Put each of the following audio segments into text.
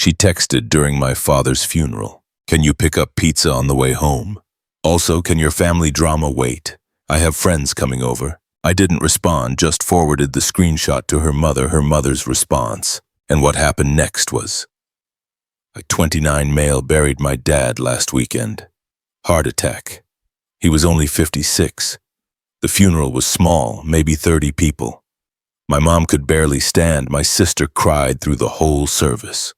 She texted during my father's funeral. Can you pick up pizza on the way home? Also, can your family drama wait? I have friends coming over. I didn't respond, just forwarded the screenshot to her mother's response. And what happened next was, a 29 male buried my dad last weekend. Heart attack. He was only 56. The funeral was small, maybe 30 people. My mom could barely stand. My sister cried through the whole service.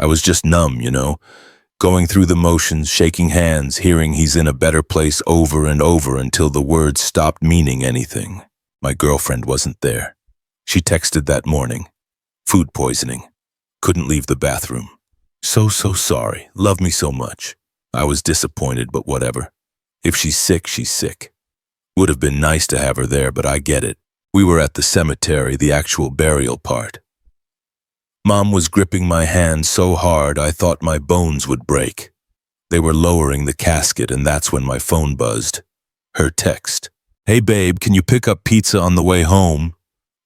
I was just numb, going through the motions, shaking hands, hearing he's in a better place over and over until the words stopped meaning anything. My girlfriend wasn't there. She texted that morning. Food poisoning. Couldn't leave the bathroom. So sorry. Love me so much. I was disappointed, but whatever. If she's sick, she's sick. Would have been nice to have her there, but I get it. We were at the cemetery, the actual burial part. Mom was gripping my hand so hard I thought my bones would break. They were lowering the casket, and that's when my phone buzzed. Her text. Hey babe, can you pick up pizza on the way home?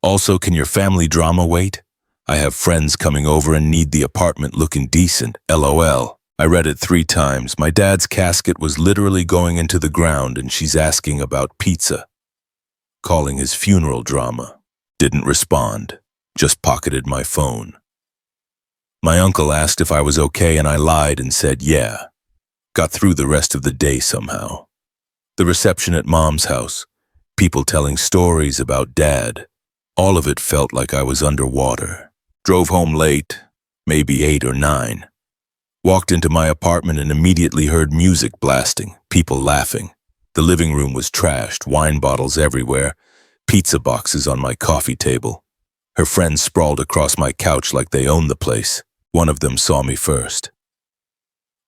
Also, can your family drama wait? I have friends coming over and need the apartment looking decent. LOL. I read it 3 times. My dad's casket was literally going into the ground and she's asking about pizza. Calling his funeral drama. Didn't respond. Just pocketed my phone. My uncle asked if I was okay and I lied and said yeah. Got through the rest of the day somehow. The reception at Mom's house. People telling stories about Dad. All of it felt like I was underwater. Drove home late, maybe 8 or 9. Walked into my apartment and immediately heard music blasting, people laughing. The living room was trashed, wine bottles everywhere, pizza boxes on my coffee table. Her friends sprawled across my couch like they owned the place. One of them saw me first.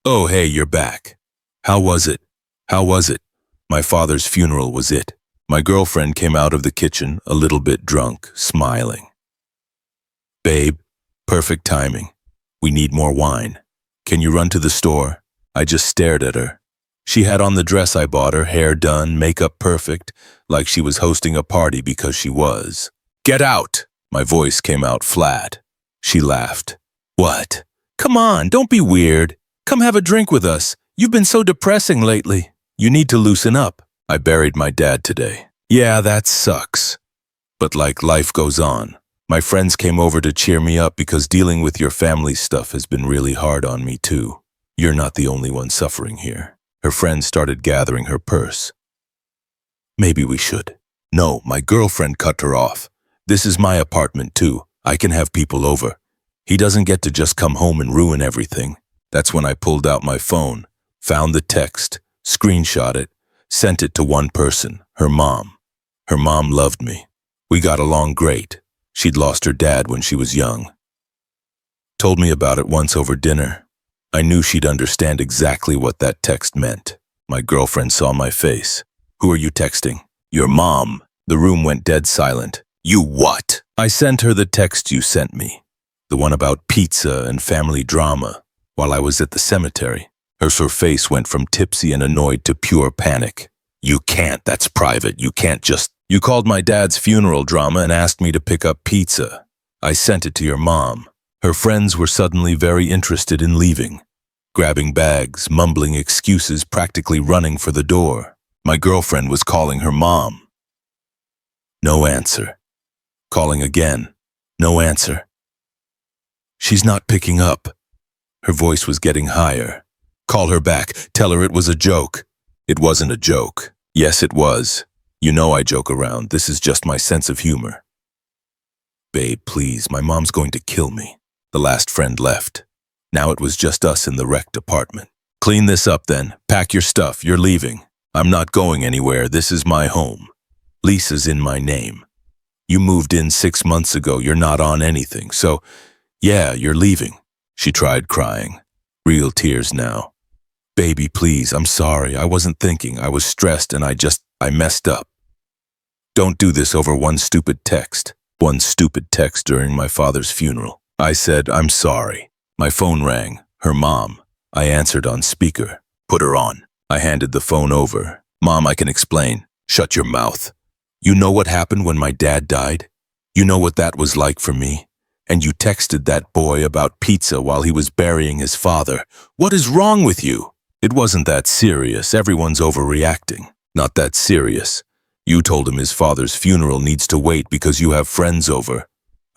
Oh, hey, you're back. How was it? My father's funeral was it. My girlfriend came out of the kitchen, a little bit drunk, smiling. Babe, perfect timing. We need more wine. Can you run to the store? I just stared at her. She had on the dress I bought her, hair done, makeup perfect, like she was hosting a party because she was. Get out! My voice came out flat. She laughed. What? Come on, don't be weird. Come have a drink with us. You've been so depressing lately. You need to loosen up. I buried my dad today. Yeah, that sucks. But life goes on. My friends came over to cheer me up because dealing with your family stuff has been really hard on me too. You're not the only one suffering here. Her friends started gathering her purse. Maybe we should. No, my girlfriend cut her off. This is my apartment too. I can have people over. He doesn't get to just come home and ruin everything. That's when I pulled out my phone, found the text, screenshot it, sent it to one person, her mom. Her mom loved me. We got along great. She'd lost her dad when she was young. Told me about it once over dinner. I knew she'd understand exactly what that text meant. My girlfriend saw my face. Who are you texting? Your mom. The room went dead silent. You what? I sent her the text you sent me. The one about pizza and family drama while I was at the cemetery. Her face went from tipsy and annoyed to pure panic. You can't, that's private. You can't just... You called my dad's funeral drama and asked me to pick up pizza. I sent it to your mom. Her friends were suddenly very interested in leaving. Grabbing bags, mumbling excuses, practically running for the door. My girlfriend was calling her mom. No answer. Calling again. No answer. She's not picking up. Her voice was getting higher. Call her back. Tell her it was a joke. It wasn't a joke. Yes, it was. You know I joke around. This is just my sense of humor. Babe, please, my mom's going to kill me. The last friend left. Now it was just us in the wrecked apartment. Clean this up then. Pack your stuff. You're leaving. I'm not going anywhere. This is my home. Lisa's in my name. You moved in 6 months ago. You're not on anything. So, yeah, you're leaving. She tried crying. Real tears now. Baby, please, I'm sorry. I wasn't thinking. I was stressed and I messed up. Don't do this over one stupid text. One stupid text during my father's funeral. I said, I'm sorry. My phone rang. Her mom. I answered on speaker. Put her on. I handed the phone over. Mom, I can explain. Shut your mouth. You know what happened when my dad died? You know what that was like for me? And you texted that boy about pizza while he was burying his father. What is wrong with you? It wasn't that serious. Everyone's overreacting. Not that serious. You told him his father's funeral needs to wait because you have friends over.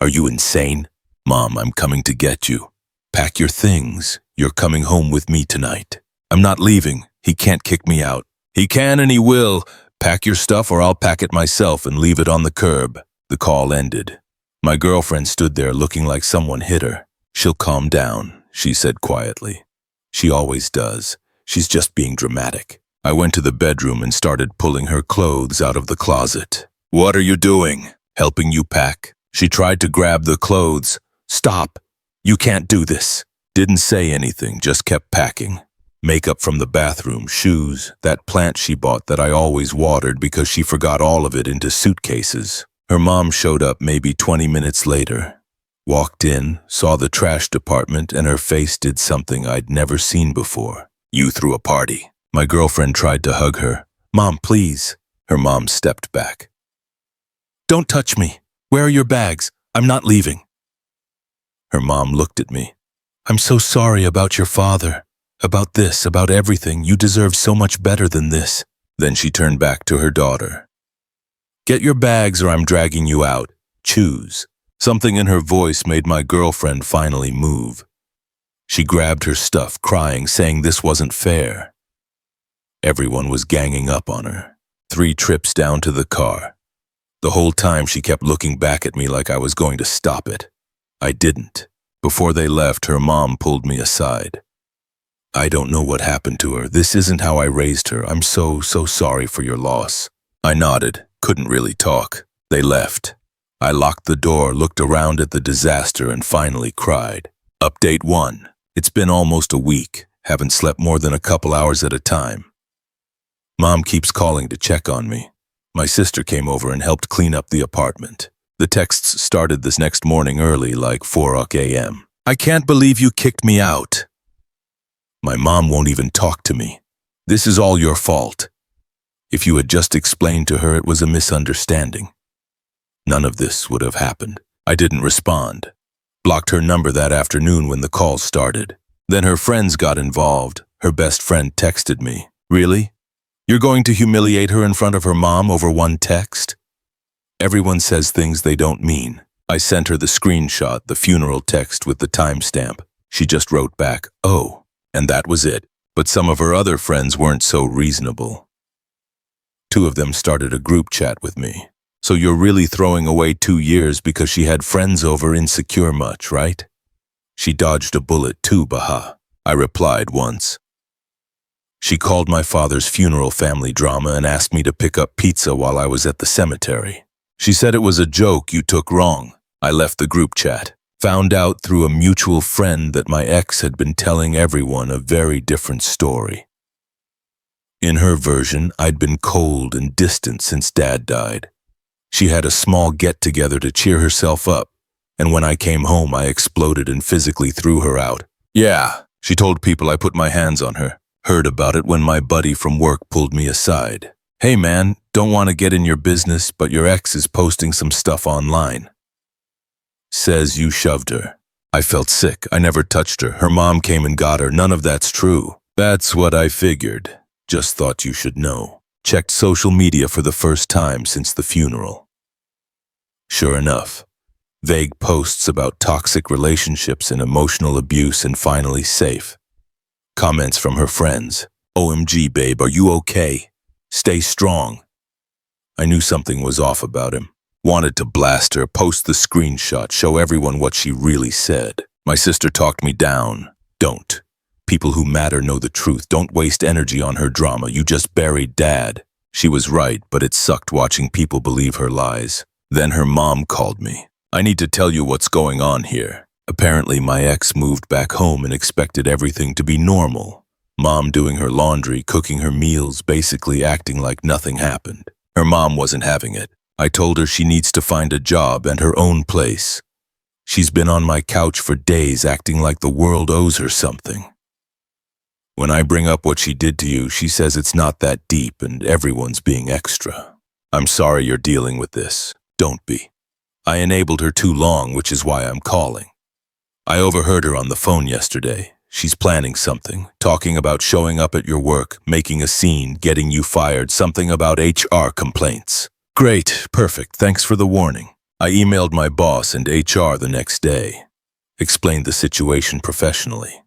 Are you insane? Mom, I'm coming to get you. Pack your things. You're coming home with me tonight. I'm not leaving. He can't kick me out. He can and he will. Pack your stuff or I'll pack it myself and leave it on the curb. The call ended. My girlfriend stood there looking like someone hit her. She'll calm down, she said quietly. She always does. She's just being dramatic. I went to the bedroom and started pulling her clothes out of the closet. What are you doing? Helping you pack? She tried to grab the clothes. Stop. You can't do this. Didn't say anything, just kept packing. Makeup from the bathroom, shoes, that plant she bought that I always watered because she forgot all of it into suitcases. Her mom showed up maybe 20 minutes later. Walked in, saw the trash department, and her face did something I'd never seen before. You threw a party. My girlfriend tried to hug her. Mom, please. Her mom stepped back. Don't touch me. Where are your bags? I'm not leaving. Her mom looked at me. I'm so sorry about your father. About this, about everything. You deserve so much better than this. Then she turned back to her daughter. Get your bags or I'm dragging you out. Choose. Something in her voice made my girlfriend finally move. She grabbed her stuff, crying, saying this wasn't fair. Everyone was ganging up on her. 3 trips down to the car. The whole time she kept looking back at me like I was going to stop it. I didn't. Before they left, her mom pulled me aside. I don't know what happened to her. This isn't how I raised her. I'm so sorry for your loss. I nodded, couldn't really talk. They left. I locked the door, looked around at the disaster, and finally cried. Update 1. It's been almost a week. Haven't slept more than a couple hours at a time. Mom keeps calling to check on me. My sister came over and helped clean up the apartment. The texts started this next morning early, like 4 a.m. I can't believe you kicked me out. My mom won't even talk to me. This is all your fault. If you had just explained to her it was a misunderstanding. None of this would have happened. I didn't respond. Blocked her number that afternoon when the calls started. Then her friends got involved. Her best friend texted me. Really? You're going to humiliate her in front of her mom over one text? Everyone says things they don't mean. I sent her the screenshot, the funeral text with the timestamp. She just wrote back, oh. And that was it. But some of her other friends weren't so reasonable. 2 of them started a group chat with me. So you're really throwing away 2 years because she had friends over insecure much, right? She dodged a bullet too, Baha. I replied once. She called my father's funeral family drama and asked me to pick up pizza while I was at the cemetery. She said it was a joke you took wrong. I left the group chat. Found out through a mutual friend that my ex had been telling everyone a very different story. In her version, I'd been cold and distant since Dad died. She had a small get-together to cheer herself up, and when I came home, I exploded and physically threw her out. Yeah, she told people I put my hands on her. Heard about it when my buddy from work pulled me aside. Hey man, don't want to get in your business, but your ex is posting some stuff online. Says you shoved her. I felt sick. I never touched her. Her mom came and got her. None of that's true. That's what I figured. Just thought you should know. Checked social media for the first time since the funeral. Sure enough, vague posts about toxic relationships and emotional abuse and finally safe. Comments from her friends. OMG, babe, are you okay? Stay strong. I knew something was off about him. Wanted to blast her, post the screenshot, show everyone what she really said. My sister talked me down. Don't. People who matter know the truth. Don't waste energy on her drama. You just buried Dad. She was right, but it sucked watching people believe her lies. Then her mom called me. I need to tell you what's going on here. Apparently my ex moved back home and expected everything to be normal. Mom doing her laundry, cooking her meals, basically acting like nothing happened. Her mom wasn't having it. I told her she needs to find a job and her own place. She's been on my couch for days acting like the world owes her something. When I bring up what she did to you, she says it's not that deep and everyone's being extra. I'm sorry you're dealing with this. Don't be. I enabled her too long, which is why I'm calling. I overheard her on the phone yesterday. She's planning something, talking about showing up at your work, making a scene, getting you fired, something about HR complaints. Great, perfect, thanks for the warning. I emailed my boss and HR the next day. Explained the situation professionally.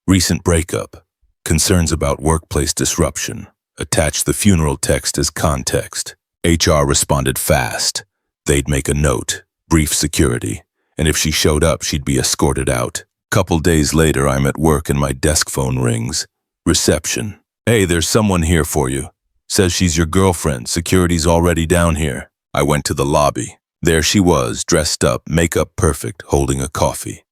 Recent breakup. Concerns about workplace disruption. Attached the funeral text as context. HR responded fast. They'd make a note, brief security, and if she showed up, she'd be escorted out. Couple days later, I'm at work and my desk phone rings. Reception. Hey, there's someone here for you. Says she's your girlfriend. Security's already down here. I went to the lobby. There she was, dressed up, makeup perfect, holding a coffee.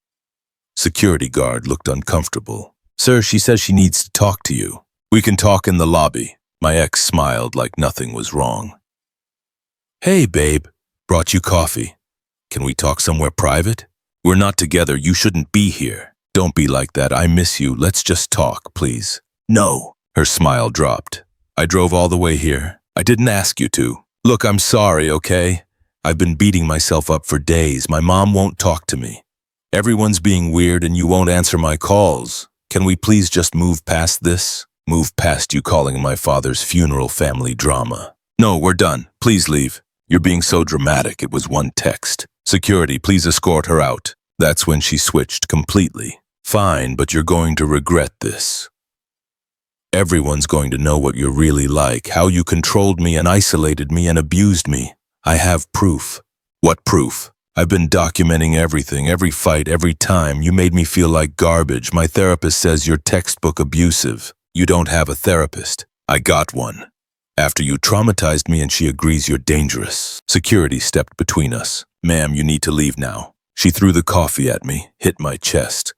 Security guard looked uncomfortable. Sir, she says she needs to talk to you. We can talk in the lobby. My ex smiled like nothing was wrong. Hey, babe. Brought you coffee. Can we talk somewhere private? We're not together. You shouldn't be here. Don't be like that. I miss you. Let's just talk, please. No. Her smile dropped. I drove all the way here. I didn't ask you to. Look, I'm sorry, okay? I've been beating myself up for days. My mom won't talk to me. Everyone's being weird and you won't answer my calls. Can we please just move past this? Move past you calling my father's funeral family drama. No, we're done. Please leave. You're being so dramatic. It was one text. Security, please escort her out. That's when she switched completely. Fine, but you're going to regret this. Everyone's going to know what you're really like, how you controlled me and isolated me and abused me. I have proof. What proof? I've been documenting everything, every fight, every time. You made me feel like garbage. My therapist says you're textbook abusive. You don't have a therapist. I got one. After you traumatized me and she agrees you're dangerous. Security stepped between us. Ma'am, you need to leave now. She threw the coffee at me, hit my chest.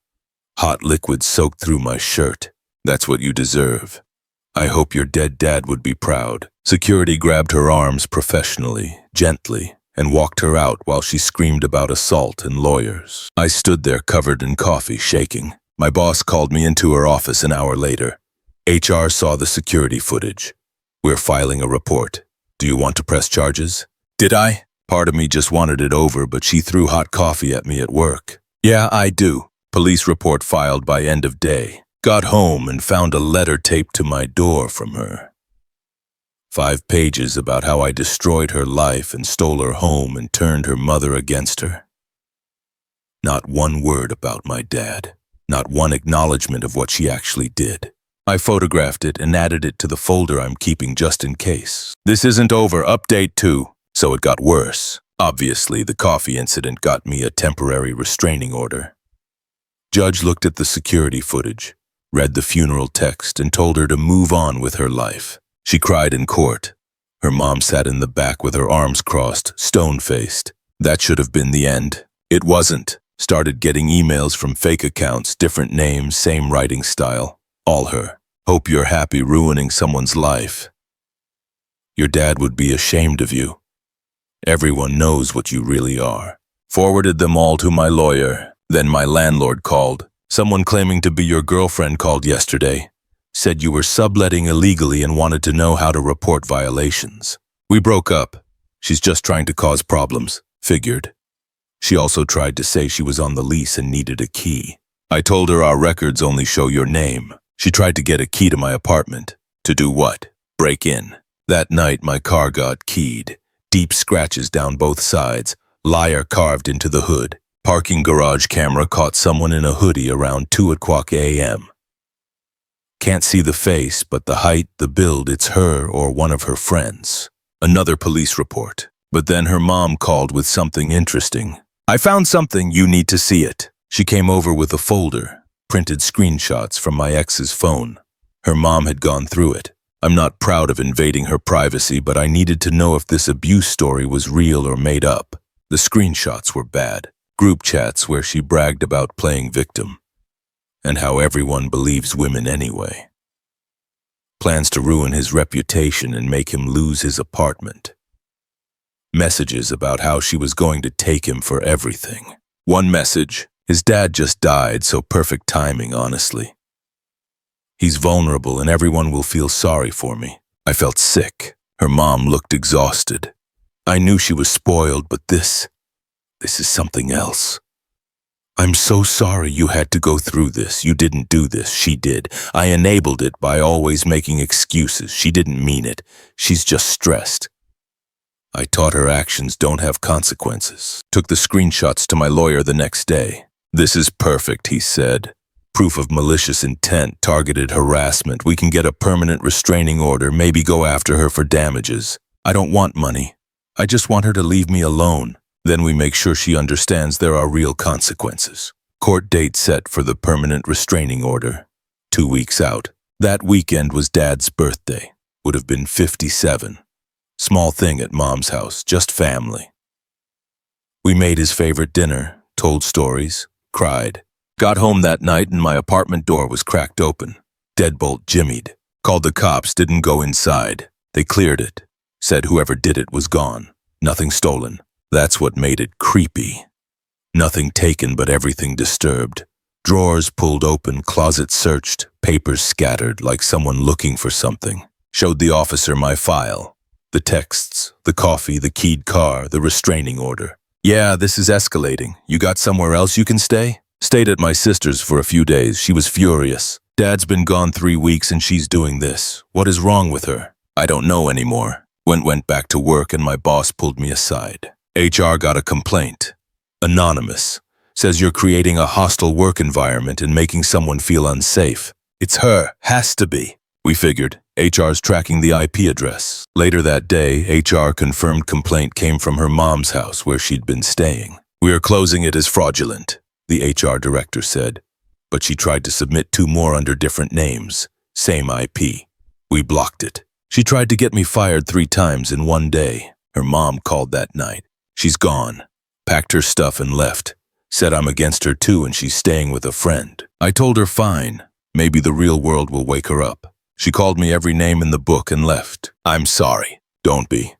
Hot liquid soaked through my shirt. That's what you deserve. I hope your dead dad would be proud. Security grabbed her arms professionally, gently, and walked her out while she screamed about assault and lawyers. I stood there covered in coffee, shaking. My boss called me into her office an hour later. HR saw the security footage. We're filing a report. Do you want to press charges? Did I? Part of me just wanted it over, but she threw hot coffee at me at work. Yeah, I do. Police report filed by end of day. Got home and found a letter taped to my door from her. 5 pages about how I destroyed her life and stole her home and turned her mother against her. Not one word about my dad. Not one acknowledgement of what she actually did. I photographed it and added it to the folder I'm keeping just in case. This isn't over. Update 2. So it got worse. Obviously, the coffee incident got me a temporary restraining order. Judge looked at the security footage, read the funeral text, and told her to move on with her life. She cried in court. Her mom sat in the back with her arms crossed, stone-faced. That should have been the end. It wasn't. Started getting emails from fake accounts, different names, same writing style. All her. Hope you're happy ruining someone's life. Your dad would be ashamed of you. Everyone knows what you really are. Forwarded them all to my lawyer. Then my landlord called. Someone claiming to be your girlfriend called yesterday. Said you were subletting illegally and wanted to know how to report violations. We broke up. She's just trying to cause problems. Figured. She also tried to say she was on the lease and needed a key. I told her our records only show your name. She tried to get a key to my apartment. To do what? Break in. That night my car got keyed. Deep scratches down both sides. Liar carved into the hood. Parking garage camera caught someone in a hoodie around 2:00 a.m. Can't see the face, but the height, the build, it's her or one of her friends. Another police report. But then her mom called with something interesting. I found something, you need to see it. She came over with a folder. Printed screenshots from my ex's phone. Her mom had gone through it. I'm not proud of invading her privacy, but I needed to know if this abuse story was real or made up. The screenshots were bad. Group chats where she bragged about playing victim. And how everyone believes women anyway. Plans to ruin his reputation and make him lose his apartment. Messages about how she was going to take him for everything. One message. His dad just died, so perfect timing, honestly. He's vulnerable and everyone will feel sorry for me. I felt sick. Her mom looked exhausted. I knew she was spoiled, but this is something else. I'm so sorry you had to go through this. You didn't do this. She did. I enabled it by always making excuses. She didn't mean it. She's just stressed. I taught her actions don't have consequences. Took the screenshots to my lawyer the next day. This is perfect, he said. Proof of malicious intent, targeted harassment. We can get a permanent restraining order, maybe go after her for damages. I don't want money. I just want her to leave me alone. Then we make sure she understands there are real consequences. Court date set for the permanent restraining order. 2 weeks out. That weekend was Dad's birthday. Would have been 57. Small thing at Mom's house, just family. We made his favorite dinner, told stories, cried. Got home that night and my apartment door was cracked open. Deadbolt jimmied. Called the cops, didn't go inside. They cleared it. Said whoever did it was gone. Nothing stolen. That's what made it creepy. Nothing taken but everything disturbed. Drawers pulled open, closets searched, papers scattered like someone looking for something. Showed the officer my file. The texts, the coffee, the keyed car, the restraining order. Yeah, this is escalating. You got somewhere else you can stay? Stayed at my sister's for a few days. She was furious. Dad's been gone 3 weeks and she's doing this. What is wrong with her? I don't know anymore. Went back to work and my boss pulled me aside. HR got a complaint. Anonymous. Says you're creating a hostile work environment and making someone feel unsafe. It's her. Has to be. We figured. HR's tracking the IP address. Later that day, HR confirmed complaint came from her mom's house where she'd been staying. We are closing it as fraudulent, the HR director said. But she tried to submit 2 more under different names. Same IP. We blocked it. She tried to get me fired 3 times in 1 day. Her mom called that night. She's gone. Packed her stuff and left. Said I'm against her too and she's staying with a friend. I told her fine. Maybe the real world will wake her up. She called me every name in the book and left. I'm sorry. Don't be.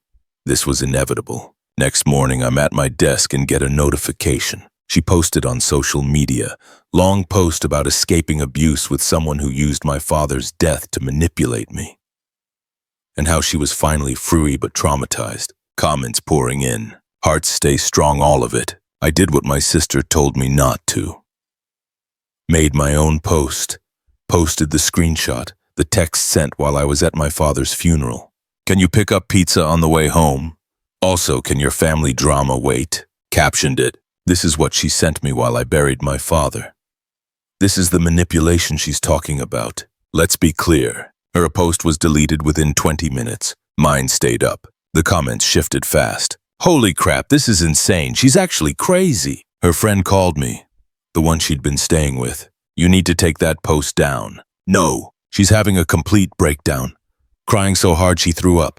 This was inevitable. Next morning I'm at my desk and get a notification. She posted on social media. Long post about escaping abuse with someone who used my father's death to manipulate me. And how she was finally free but traumatized. Comments pouring in. Hearts stay strong, all of it. I did what my sister told me not to. Made my own post. Posted the screenshot, the text sent while I was at my father's funeral. Can you pick up pizza on the way home? Also, can your family drama wait? Captioned it. This is what she sent me while I buried my father. This is the manipulation she's talking about. Let's be clear. Her post was deleted within 20 minutes. Mine stayed up. The comments shifted fast. Holy crap, this is insane. She's actually crazy. Her friend called me. The one she'd been staying with. You need to take that post down. No. She's having a complete breakdown. Crying so hard she threw up.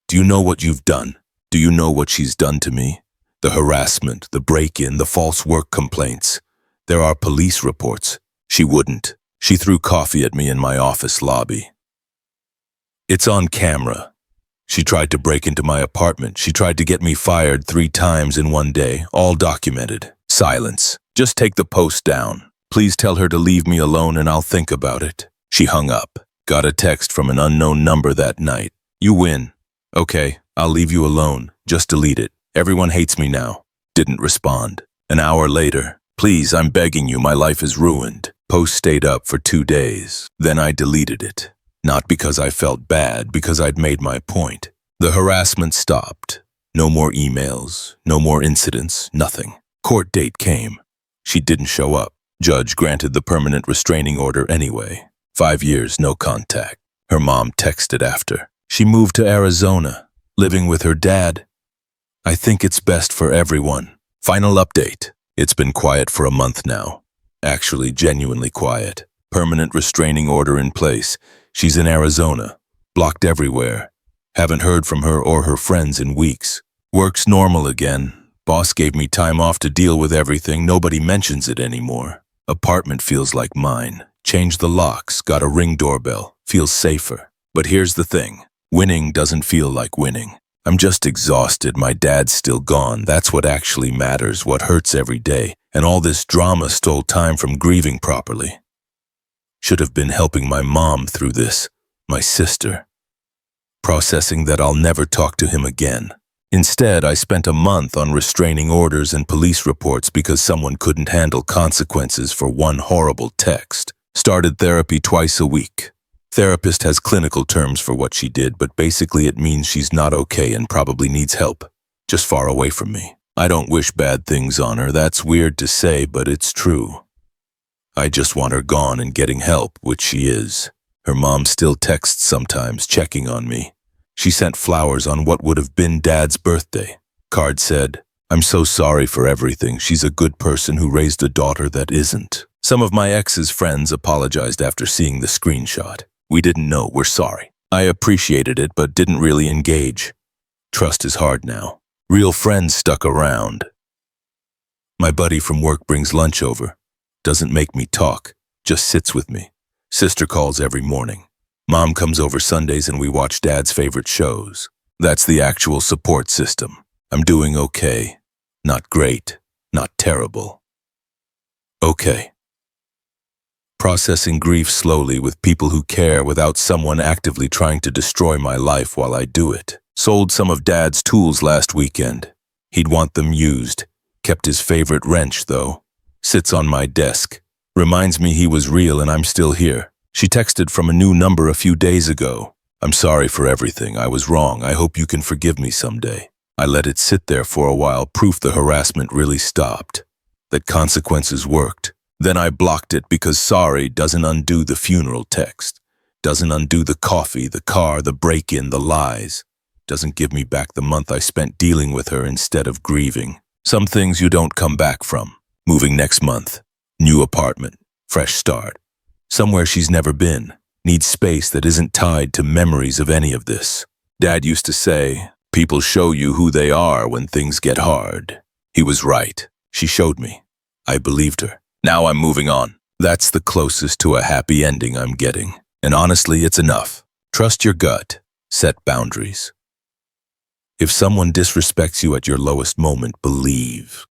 Do you know what you've done? Do you know what she's done to me? The harassment, the break-in, the false work complaints. There are police reports. She wouldn't. She threw coffee at me in my office lobby. It's on camera. She tried to break into my apartment. She tried to get me fired 3 times in 1 day, all documented. Silence. Just take the post down. Please tell her to leave me alone and I'll think about it. She hung up. Got a text from an unknown number that night. You win. Okay, I'll leave you alone. Just delete it. Everyone hates me now. Didn't respond. An hour later. Please, I'm begging you, my life is ruined. Post stayed up for 2 days. Then I deleted it. Not because I felt bad, because I'd made my point. The harassment stopped. No more emails, no more incidents, nothing. Court date came. She didn't show up. Judge granted the permanent restraining order anyway. 5 years, no contact. Her mom texted after. She moved to Arizona, living with her dad. I think it's best for everyone. Final update. It's been quiet for a month now. Actually, genuinely quiet. Permanent restraining order in place. She's in Arizona. Blocked everywhere. Haven't heard from her or her friends in weeks. Work's normal again. Boss gave me time off to deal with everything. Nobody mentions it anymore. Apartment feels like mine. Changed the locks. Got a Ring doorbell. Feels safer. But here's the thing. Winning doesn't feel like winning. I'm just exhausted. My dad's still gone. That's what actually matters. What hurts every day. And all this drama stole time from grieving properly. Should have been helping my mom through this. My sister. Processing that I'll never talk to him again. Instead, I spent a month on restraining orders and police reports because someone couldn't handle consequences for one horrible text. Started therapy twice a week. Therapist has clinical terms for what she did, but basically it means she's not okay and probably needs help, just far away from me. I don't wish bad things on her. That's weird to say, but it's true. I just want her gone and getting help, which she is. Her mom still texts sometimes, checking on me. She sent flowers on what would have been Dad's birthday. Card said, "I'm so sorry for everything. She's a good person who raised a daughter that isn't." Some of my ex's friends apologized after seeing the screenshot. "We didn't know, we're sorry." I appreciated it, but didn't really engage. Trust is hard now. Real friends stuck around. My buddy from work brings lunch over. Doesn't make me talk, just sits with me. Sister calls every morning. Mom comes over Sundays and we watch Dad's favorite shows. That's the actual support system. I'm doing okay. Not great, not terrible. Okay. Processing grief slowly with people who care without someone actively trying to destroy my life while I do it. Sold some of Dad's tools last weekend. He'd want them used. Kept his favorite wrench, though. Sits on my desk. Reminds me he was real and I'm still here. She texted from a new number a few days ago. "I'm sorry for everything. I was wrong. I hope you can forgive me someday." I let it sit there for a while, proof the harassment really stopped. That consequences worked. Then I blocked it because sorry doesn't undo the funeral text. Doesn't undo the coffee, the car, the break-in, the lies. Doesn't give me back the month I spent dealing with her instead of grieving. Some things you don't come back from. Moving next month. New apartment. Fresh start. Somewhere she's never been. Needs space that isn't tied to memories of any of this. Dad used to say, "People show you who they are when things get hard." He was right. She showed me. I believed her. Now I'm moving on. That's the closest to a happy ending I'm getting. And honestly, it's enough. Trust your gut. Set boundaries. If someone disrespects you at your lowest moment, believe.